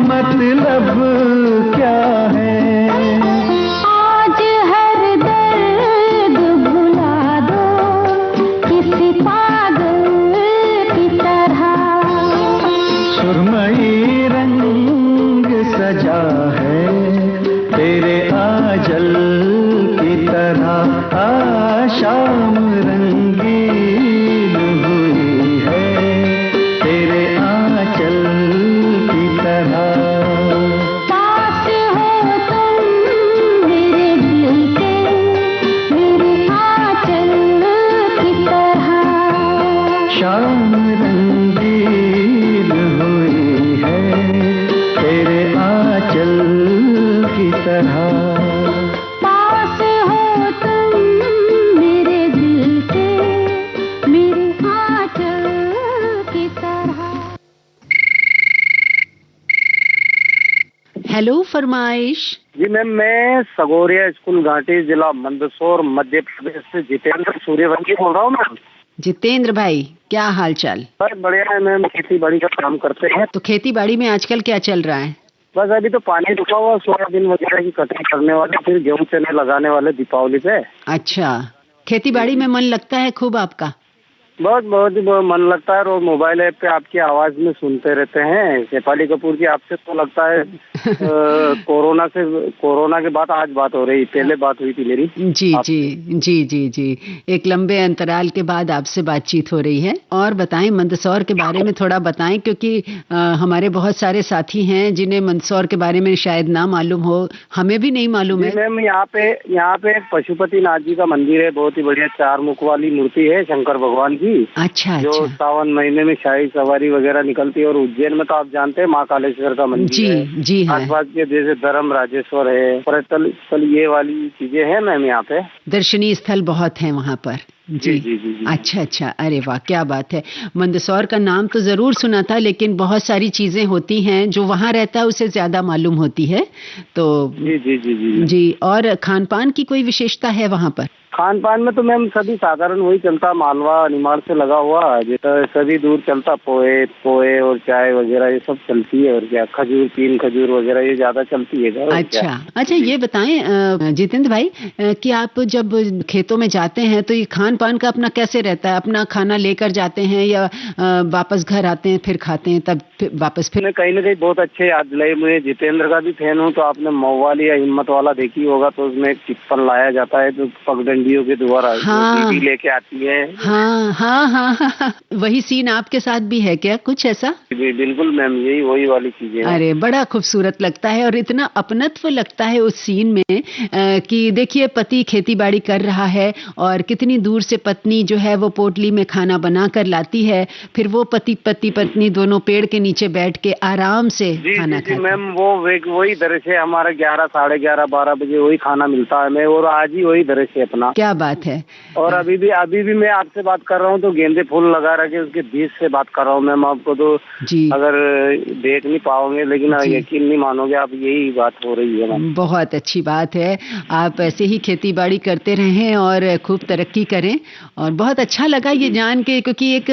E: मतलब क्या है।
H: शाम रंगीन हुई है तेरे आंचल की तरह।
E: पास हो तुम मेरे दिल के, मेरे आंचल की तरह।
H: शाम रंगीन हुई है तेरे आंचल की तरह।
E: पास हो तुम मेरे दिल के, मेरे आंचल की तरह।
B: हेलो फरमाइश।
J: जी मैम, मैं सगोरिया स्कूल घाटी, जिला मंदसौर, मध्य प्रदेश से जितेंद्र सूर्यवंशी बोल रहा हूँ मैम।
B: जितेंद्र भाई, क्या हाल चाल?
J: बस बढ़िया है मैम, खेती बाड़ी का काम करते हैं।
B: तो खेती बाड़ी में आजकल क्या चल रहा है?
J: बस अभी तो पानी रुका हुआ, सोयाबीन वगैरह की कटाई करने वाले, फिर गेहूं चने लगाने वाले दीपावली पे।
B: अच्छा, खेती बाड़ी में मन लगता है खूब आपका?
J: बहुत ही मन लगता है, और मोबाइल ऐप पे आपकी आवाज में सुनते रहते हैं। शेफाली कपूर की आपसे तो लगता है कोरोना के बाद आज बात हो रही, पहले बात हुई थी मेरी।
B: जी जी जी जी जी, एक लंबे अंतराल के बाद आपसे बातचीत हो रही है। और बताएं, मंदसौर के बारे में थोड़ा बताएं, क्योंकि हमारे बहुत सारे साथी हैं जिन्हें मंदसौर के बारे में शायद ना मालूम हो, हमें भी नहीं मालूम है।
J: मैम, यहाँ पे पशुपति नाथ जी का मंदिर है, बहुत ही बढ़िया 4 मुख वाली मूर्ति है शंकर भगवान की।
B: अच्छा,
J: जो सावन महीने में शाही सवारी वगैरह निकलती है। और उज्जैन में तो आप जानते हैं महाकालेश्वर का मंदिर है।
B: जी है।
J: आसपास के जैसे धर्म राजेश्वर है, पर्यटन स्थल, ये वाली चीजें हैं मैम यहाँ पे।
B: दर्शनीय स्थल बहुत हैं वहाँ पर। जी
J: जी।
B: अच्छा, अरे वाह, क्या बात है। मंदसौर का नाम तो जरूर सुना था, लेकिन बहुत सारी चीजें होती हैं जो वहाँ रहता है उसे ज्यादा मालूम होती है। तो जी, और खान पान की कोई विशेषता है वहाँ पर?
J: खान पान में तो मैम सभी साधारण वही चलता, मालवा निमाड़ से लगा हुआ, जैसा सभी दूर चलता, पोहे और चाय वगैरह ये सब चलती है। और क्या, खजूर, 3 खजूर वगैरह ये ज्यादा चलती है।
B: अच्छा, ये बताएं जितेंद्र भाई, कि आप जब खेतों में जाते हैं तो ये खान पान का अपना कैसे रहता है? अपना खाना लेकर जाते हैं या वापस घर आते हैं फिर खाते हैं, तब वापस फिर?
J: कहीं ना कहीं बहुत अच्छे याद दिलाई मुझे। जितेंद्र का भी फैन हूँ, तो आपने मऊवाली या हिम्मत वाला देखी होगा, तो उसमें एक टिप्पण लाया जाता है तो पगडंडियों के द्वारा दीदी लेके आती है।
B: हाँ, वही सीन आपके साथ भी है क्या, कुछ ऐसा?
J: जी बिल्कुल मैम, यही वही वाली चीजें।
B: अरे बड़ा खूबसूरत लगता है, और इतना अपनत्व लगता है उस सीन में कि देखिए, पति खेती बाड़ी कर रहा है और कितनी दूर से पत्नी जो है वो पोटली में खाना बना कर लाती है, फिर वो पति पत्नी दोनों पेड़ के नीचे बैठ के आराम से खाना खाते हैं।
J: मैम, वही दृश्य है हमारा, 11, साढ़े 11, 12 बजे वही खाना मिलता है। मैं और आज ही वही दृश्य अपना।
B: क्या बात है।
J: और अभी भी मैं आपसे बात कर रहा हूँ तो गेंदे फूल लगा रखे, उसके बीच से बात कर रहा हूँ मैम। आपको तो अगर देख नहीं पाओगे, लेकिन यकीन नहीं मानोगे आप, यही बात हो रही है मैम।
B: बहुत अच्छी बात है, आप ऐसे ही खेती बाड़ी करते रहें और खूब तरक्की करें। और बहुत अच्छा लगा ये जान के, क्योंकि एक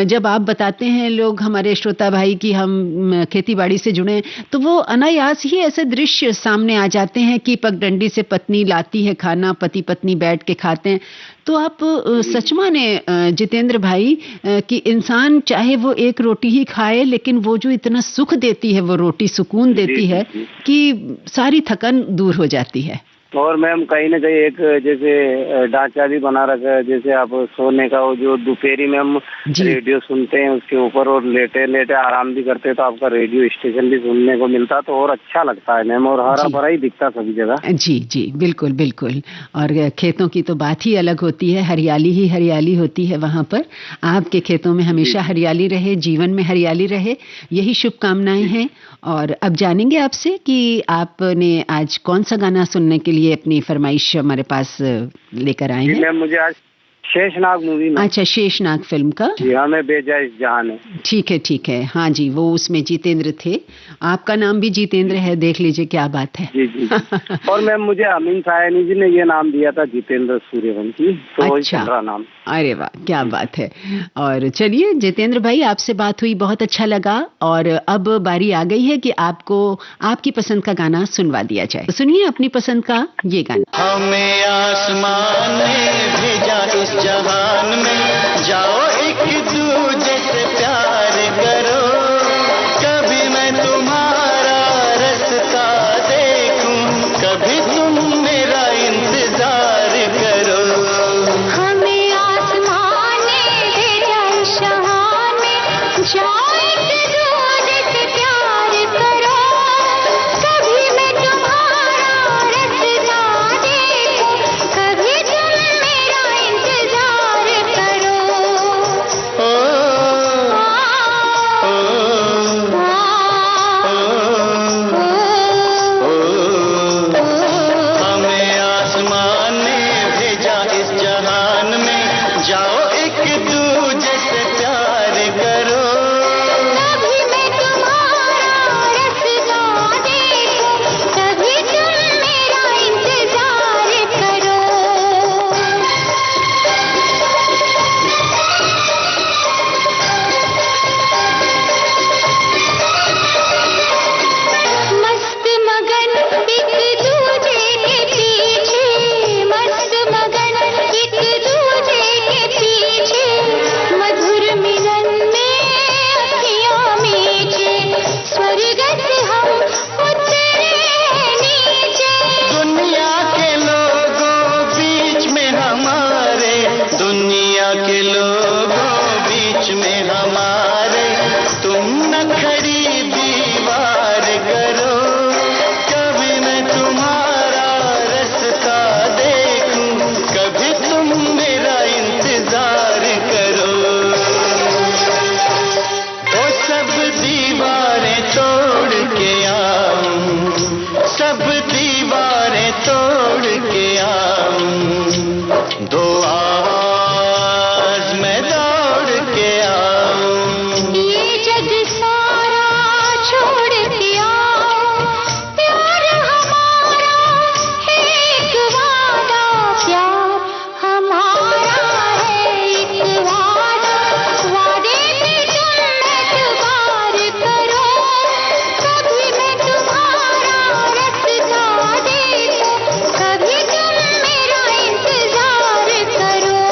B: जब आप बताते हैं लोग, हमारे श्रोता भाई, कि हम खेती बाड़ी से जुड़े, तो वो अनायास ही ऐसे दृश्य सामने आ जाते हैं कि पगडंडी से पत्नी लाती है खाना, पति पत्नी बैठ के खाते हैं। तो आप सच माने जितेंद्र भाई कि इंसान चाहे वो एक रोटी ही खाए, लेकिन वो जो इतना सुख देती है वो रोटी, सुकून देती है कि सारी थकान दूर हो जाती है।
J: और मैम कहीं ना कहीं एक जैसे ढांचा भी बना रखा है, जैसे आप सोने का, वो जो दोपहरी में हम रेडियो सुनते हैं उसके ऊपर, और लेटे लेटे आराम भी करते हैं, तो आपका रेडियो स्टेशन भी सुनने को मिलता, तो और अच्छा लगता है मैम। और हरा भरा ही दिखता सभी जगह।
B: जी बिल्कुल। और खेतों की तो बात ही अलग होती है, हरियाली ही हरियाली होती है वहाँ पर। आपके खेतों में हमेशा हरियाली रहे, जीवन में हरियाली रहे, यही शुभकामनाएं हैं। और अब जानेंगे आपसे कि आपने आज कौन सा गाना सुनने के लिए अपनी फरमाइश हमारे पास लेकर आए हैं?
J: मैम, मुझे आज शेषनाग मूवी में।
B: अच्छा, शेषनाग फिल्म का।
J: जी हाँ, मैं बेजा इस जहान है।
B: ठीक है। हाँ जी, वो उसमें जितेंद्र थे, आपका नाम भी जितेंद्र है, देख लीजिए क्या बात है।
J: जी। और मैम, मुझे अमीन सायनी जी ने ये नाम दिया था, जितेंद्र सूर्यवंशी, तो वही चल रहा नाम।
B: अरे वाह, क्या बात है। और चलिए जितेंद्र भाई, आपसे बात हुई, बहुत अच्छा लगा। और अब बारी आ गई है कि आपको आपकी पसंद का गाना सुनवा दिया जाए। तो सुनिए अपनी पसंद का ये गाना।
D: हमें आसमान ने भेजा इस जहान में, जाओ एक दूजे से प्यार करो, कभी मैं तुम्हारा रास्ता देखूं, कभी तुम मेरा इंतजार करो।
E: हम
D: जाओ एक दूजे से प्यार करो।
E: कभी मैं तुम्हारा रास्ता देखूं, कभी तुम मेरा इंतजार करो। मस्त मगन एक दूजे के पीछे, मस्त मगन एक दूजे के पीछे, मधुर मिलन में अखियाँ मीचे, स्वर्ग से हम उतरे नीचे।
D: दुनिया के लोगों बीच में हमारे, दुनिया के लोगों बीच में हमारे, तुम न खड़ी दीवार करो। कभी मैं तुम्हारा रास्ता देखूं, कभी तुम मेरा इंतजार करो। तो सब दीवारें तोड़ के आऊं, सब दीवारें तोड़ के आऊं, दो आज मैं दौड़ के आऊं।
E: ये जग सारा छोड़ के आओ, प्यार हमारा है एक वादा, प्यार हमारा है एक वादा, वादे पे तुम एतबार करो। कभी मैं तुम्हारा रास्ता देखूं, कभी तुम मेरा इंतजार करो।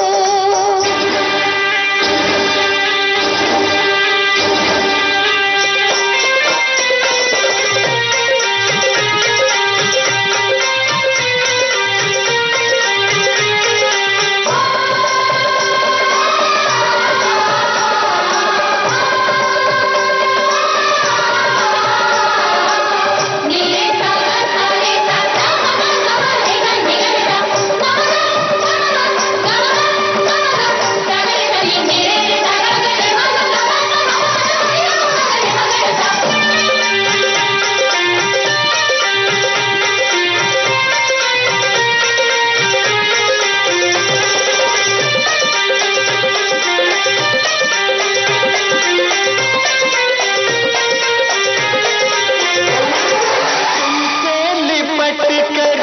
D: तुमसे लिपट कर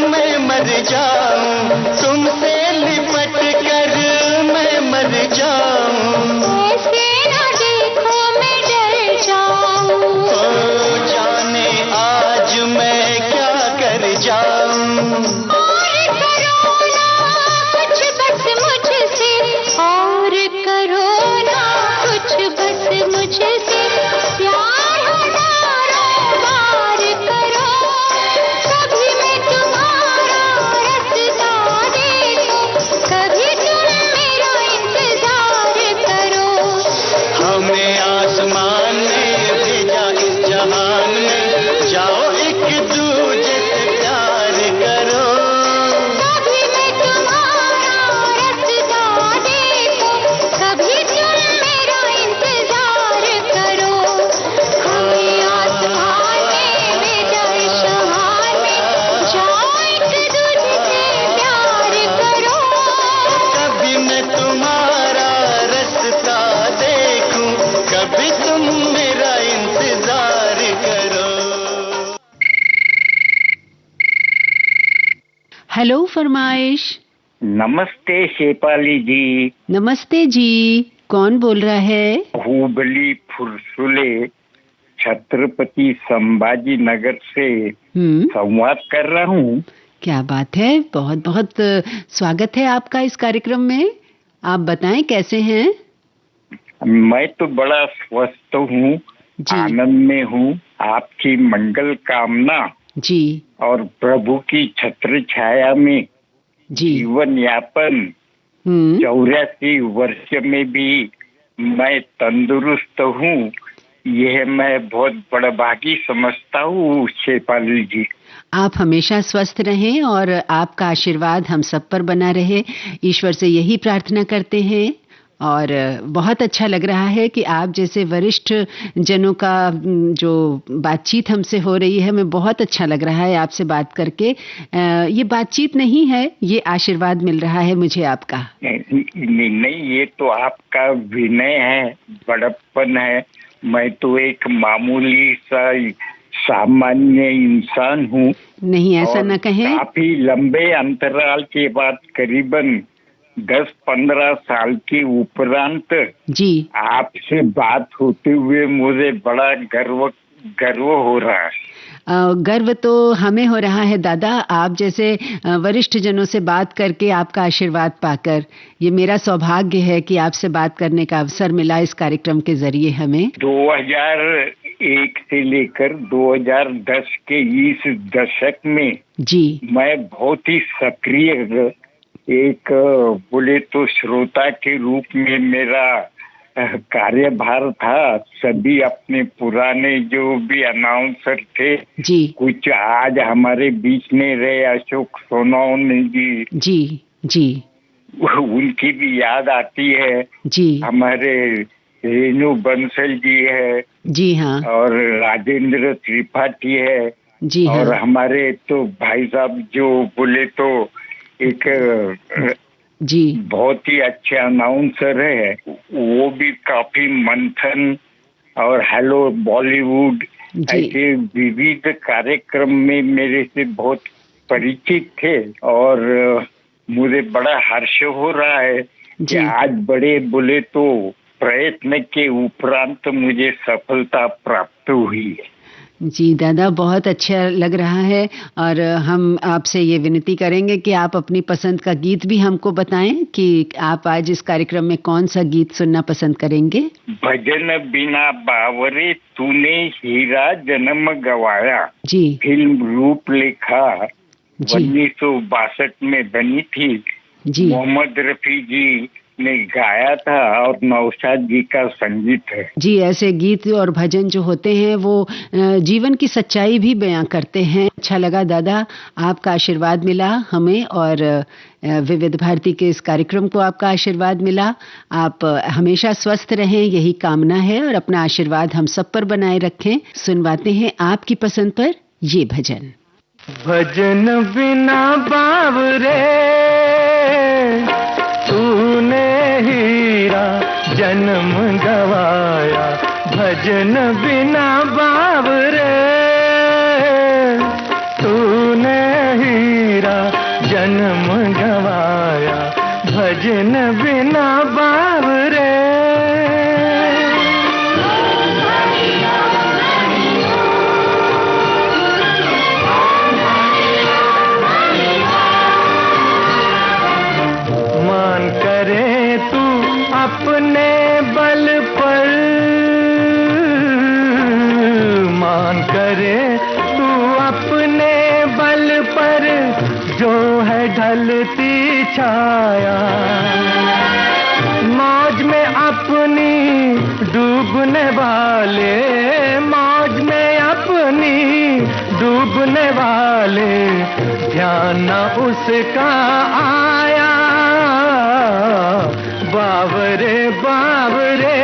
D: मैं मर जाऊं, तुमसे लिपट कर मैं मर जाऊं।
E: ऐसे ना देखो मैं डर जाऊं,
D: ओ जाने आज मैं क्या कर जाऊं।
E: और करो ना कुछ बस मुझसे, और करो ना कुछ बस मुझसे, प्यार हजारों बार करो। कभी मैं तुम्हारा रास्ता देखूं, कभी तुम मेरा इंतजार करो।
D: हमें आसमान में भेजा इस जहान में, जाओ एक दूजे से प्यार करो।
E: कभी मैं तुम्हारा रास्ता देखूं, कभी तुम मेरा इंतजार करो। हमें आसमान में भेजा इस जहान में, जाओ एक दूजे से प्यार करो।
D: कभी मैं तुम्हारा रास्ता देखूं, कभी तुम मेरा इंतजार करो।
B: हेलो फरमाइश।
K: नमस्ते शेफाली जी।
B: नमस्ते जी, कौन बोल रहा है?
K: हुबली फुरसुले छत्रपति संभाजी नगर से संवाद कर रहा हूँ।
B: क्या बात है, बहुत बहुत स्वागत है आपका इस कार्यक्रम में। आप बताएं कैसे हैं?
K: मैं तो बड़ा स्वस्थ हूँ, आनंद में हूँ। आपकी मंगल कामना
B: जी
K: और प्रभु की छत्र छाया में जीवन यापन 84 वर्ष में भी मैं तंदुरुस्त हूँ, यह मैं बहुत बड़ा भागी समझता हूँ शेफाली जी।
B: आप हमेशा स्वस्थ रहें और आपका आशीर्वाद हम सब पर बना रहे, ईश्वर से यही प्रार्थना करते हैं। और बहुत अच्छा लग रहा है कि आप जैसे वरिष्ठ जनों का जो बातचीत हमसे हो रही है, हमें बहुत अच्छा लग रहा है आपसे बात करके। ये बातचीत नहीं है, ये आशीर्वाद मिल रहा है मुझे आपका।
K: नहीं, ये तो आपका विनय है, बड़प्पन है। मैं तो एक मामूली सा सामान्य इंसान हूँ।
B: नहीं, ऐसा न कहें।
K: काफी लंबे अंतराल के बाद करीबन 10-15 साल के उपरांत
B: जी
K: आपसे बात होते हुए मुझे बड़ा गर्व हो रहा है।
B: गर्व तो हमें हो रहा है दादा, आप जैसे वरिष्ठ जनों से बात करके, आपका आशीर्वाद पाकर। ये मेरा सौभाग्य है कि आपसे बात करने का अवसर मिला इस कार्यक्रम के जरिए हमें।
K: 2001 से लेकर 2010 के इस दशक में
B: जी
K: मैं बहुत ही सक्रिय एक बोले तो श्रोता के रूप में मेरा कार्यभार था। सभी अपने पुराने जो भी अनाउंसर थे
B: जी,
K: कुछ आज हमारे बीच में रहे, अशोक सोनवणे जी
B: जी,
K: उनकी भी याद आती है
B: जी।
K: हमारे रेणु बंसल जी है
B: जी हाँ,
K: और राजेंद्र त्रिपाठी है
B: जी हाँ,
K: और हमारे तो भाई साहब जो बोले तो एक
B: जी
K: बहुत ही अच्छे अनाउंसर है, वो भी काफी मंथन और हेलो बॉलीवुड ऐसे विविध कार्यक्रम में मेरे से बहुत परिचित थे। और मुझे बड़ा हर्ष हो रहा है कि आज बड़े बोले तो प्रयत्न के उपरांत मुझे सफलता प्राप्त हुई है।
B: जी दादा, बहुत अच्छा लग रहा है और हम आपसे ये विनती करेंगे कि आप अपनी पसंद का गीत भी हमको बताएं कि आप आज इस कार्यक्रम में कौन सा गीत सुनना पसंद करेंगे।
K: भजन बिना बावरे तूने हीरा जन्म गवाया
B: जी,
K: फिल्म रूपलेखा 1962 में बनी थी
B: जी,
K: मोहम्मद रफी जी ने गाया था और नौशाद जी का संगीत है।
B: जी, ऐसे गीत और भजन जो होते हैं वो जीवन की सच्चाई भी बयां करते हैं। अच्छा लगा दादा, आपका आशीर्वाद मिला हमें और विविध भारती के इस कार्यक्रम को आपका आशीर्वाद मिला। आप हमेशा स्वस्थ रहें, यही कामना है और अपना आशीर्वाद हम सब पर बनाए रखें। सुनवाते हैं आपकी पसंद पर ये भजन।
H: भजन बिना बावरे तूने हीरा जन्म गवाया, भजन बिना बावरे तूने हीरा जन्म गवाया, भजन बिना बावरे। मान करे तू अपने बल पर, मान करे तू अपने बल पर, जो है ढलती छाया, मौज में अपनी डूबने वाले, मौज में अपनी डूबने वाले, ध्यान न उसका आया, बावरे बावरे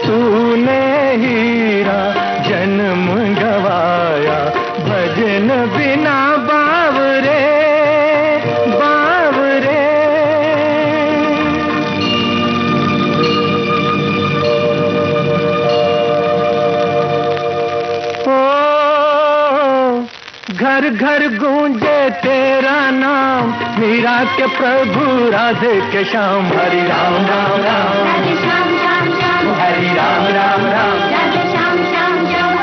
H: तूने हीरा जन्म गवाया, भजन बिना बावरे बावरे। ओ घर घर गूंजे तेरा नाम, मीरा के प्रभु राधे के श्याम, हरि राम राम राम, राधे श्याम श्याम श्याम, हरि राम राम राम, राधे श्याम श्याम श्याम।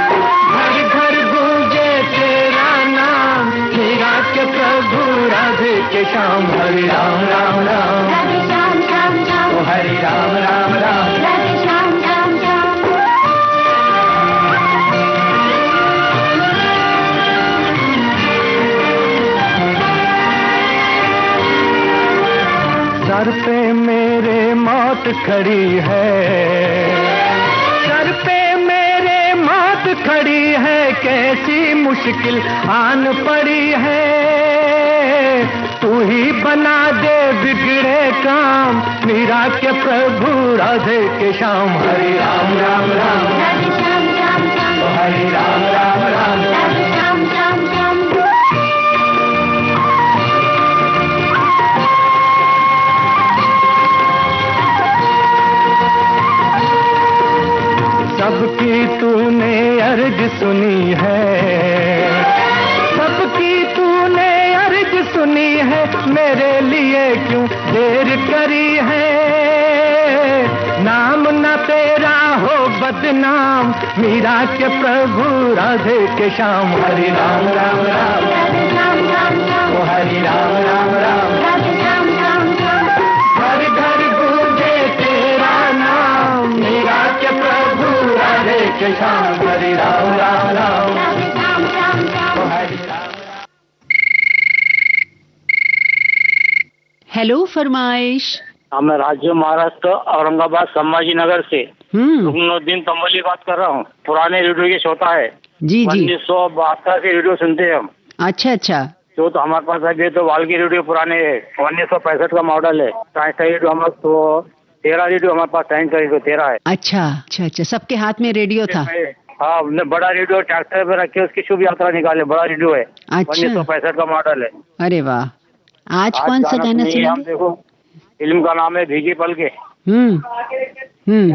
H: घर घर गूंजे तेरा नाम, मीरा के प्रभु राधे के श्याम, हरि राम राम राम, राधे श्याम श्याम श्याम, हरि राम राम राम, राधे श्याम श्याम श्याम। सर पे मेरे मौत खड़ी है, सर पे मेरे मौत खड़ी है, कैसी मुश्किल आन पड़ी है, तू ही बना दे बिगड़े काम, मीरा के प्रभु राधे के श्याम। हरे राम राम राम राधे श्याम श्याम श्याम, हरे राम राम राम राधे श्याम श्याम श्याम। सबकी तूने अर्ज सुनी है, सबकी तूने अर्ज सुनी है, मेरे लिए क्यों देर करी है। नाम न तेरा हो बदनाम, मीरा के प्रभु राधे के श्याम। हरि राम राम राम राधे श्याम श्याम श्याम, हरि राम राम राम राधे श्याम श्याम श्याम। घर घर गूंजे तेरा नाम, मीरा के प्रभु राधे के श्याम। हरि राम राम राम राधे श्याम श्याम श्याम, हरि राम।
B: हेलो फरमाइश।
L: मैं राज्य महाराष्ट्र औरंगाबाद संभाजी नगर से रुकनुद्दीन तंबोली बात कर रहा हूँ। पुराने रेडियो के श्रोता है।
B: जी जी।
L: 1972 से रेडियो सुनते हैं हम।
B: अच्छा अच्छा।
L: जो तो हमारे पास अभी तो वाल्गी रेडियो पुराने है, 1965 का मॉडल है। रेडियो हमारे तो 13 रेडियो हमारे पास, 13 है।
B: अच्छा अच्छा अच्छा, सबके हाथ में रेडियो था।
L: हाँ, हमने बड़ा रेडियो ट्रैक्टर पे रखे, उसकी शुभ यात्रा निकाले। बड़ा रेडियो है।
B: अच्छा।
L: 1965 का मॉडल है।
B: अरे वाह। आज कौन सा गाना सुनिए?
L: हम देखो, फिल्म का नाम है भीगी पल के।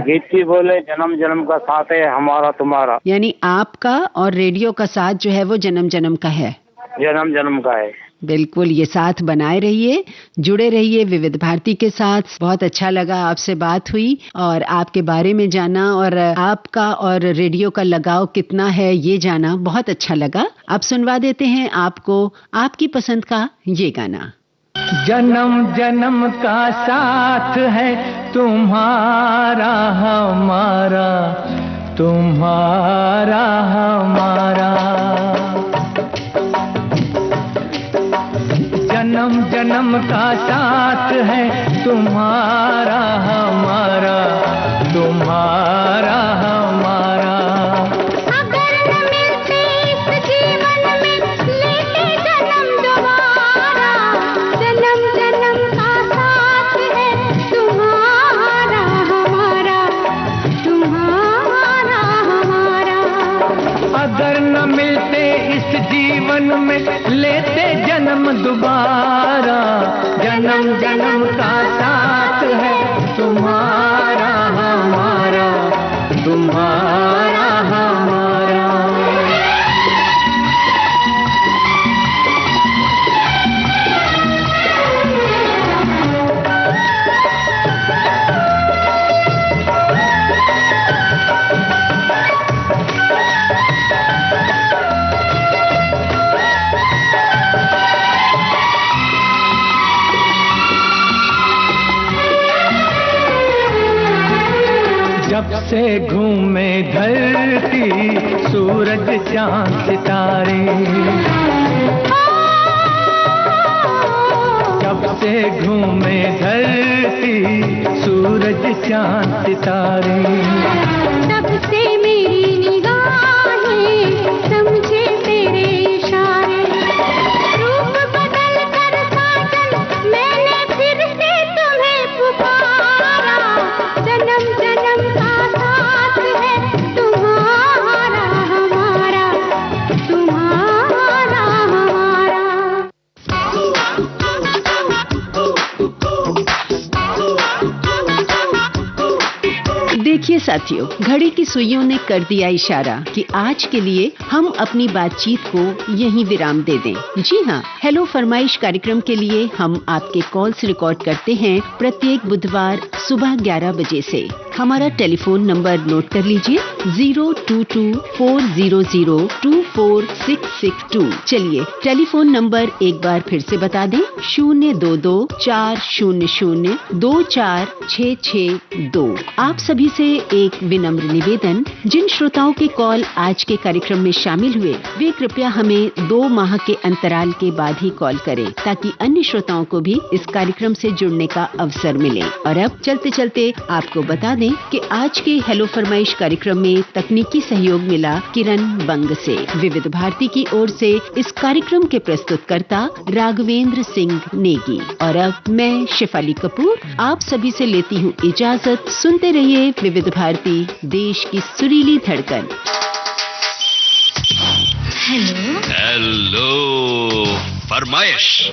L: गीत की बोले, जन्म जन्म का साथ है हमारा तुम्हारा।
B: यानी आपका और रेडियो का साथ जो है वो जन्म जन्म का है।
L: जन्म जन्म का है।
B: बिल्कुल, ये साथ बनाए रहिए, जुड़े रहिए विविध भारती के साथ। बहुत अच्छा लगा आपसे बात हुई और आपके बारे में जाना, और आपका और रेडियो का लगाव कितना है ये जाना बहुत अच्छा लगा। अब सुनवा देते हैं आपको आपकी पसंद का ये गाना।
H: जन्म जन्म का साथ है तुम्हारा हमारा, तुम्हारा हमारा। जन्म जन्म का साथ है तुम्हारा हमारा, तुम्हारा हमारा।
E: अगर न मिलते इस जीवन में, लेते जन्म दोबारा। जन्म जन्म का साथ है तुम्हारा हमारा, तुम्हारा हमारा।
H: अगर न मिलते इस जीवन में, लेते जन्म दोबारा। जन्म जन्म का साथ है तुम्हारा हमारा, तुम्हारा हमारा। जब से घूमे धरती, सूरज चांद सितारे। जब से घूमे धरती, सूरज चांद सितारे।
E: तब से मेरी निगाहें समझे तेरे इशारे। रूप बदल कर साजन, मैंने फिर से तुम्हें पुकारा। जन्म जन्म का साथ है तुम्हारा हमारा, तुम्हारा हमारा।
B: देखिए साथियों, घड़ी की सुइयों ने कर दिया इशारा कि आज के लिए हम अपनी बातचीत को यहीं विराम दे दें। जी हाँ, हेलो फरमाइश कार्यक्रम के लिए हम आपके कॉल्स रिकॉर्ड करते हैं प्रत्येक बुधवार सुबह 11 बजे से। हमारा टेलीफोन नंबर नोट कर लीजिए 02240024662। चलिए टेलीफोन नंबर एक बार फिर से बता दें, 022-400-24662। आप सभी से एक विनम्र निवेदन, जिन श्रोताओं के कॉल आज के कार्यक्रम में शामिल हुए वे कृपया हमें 2 माह के अंतराल के बाद ही कॉल करें, ताकि अन्य श्रोताओं को भी इस कार्यक्रम से जुड़ने का अवसर मिले। और अब चलते चलते आपको बता दें दें कि आज के हेलो फरमाइश कार्यक्रम में तकनीकी सहयोग मिला किरण बंग से। विविध भारती की ओर से इस कार्यक्रम के प्रस्तुतकर्ता राघवेंद्र सिंह नेगी। और अब मैं शेफाली कपूर आप सभी से लेती हूँ इजाजत। सुनते रहिए विविध भारती, देश की सुरीली धड़कन।
A: हेलो फरमाइश।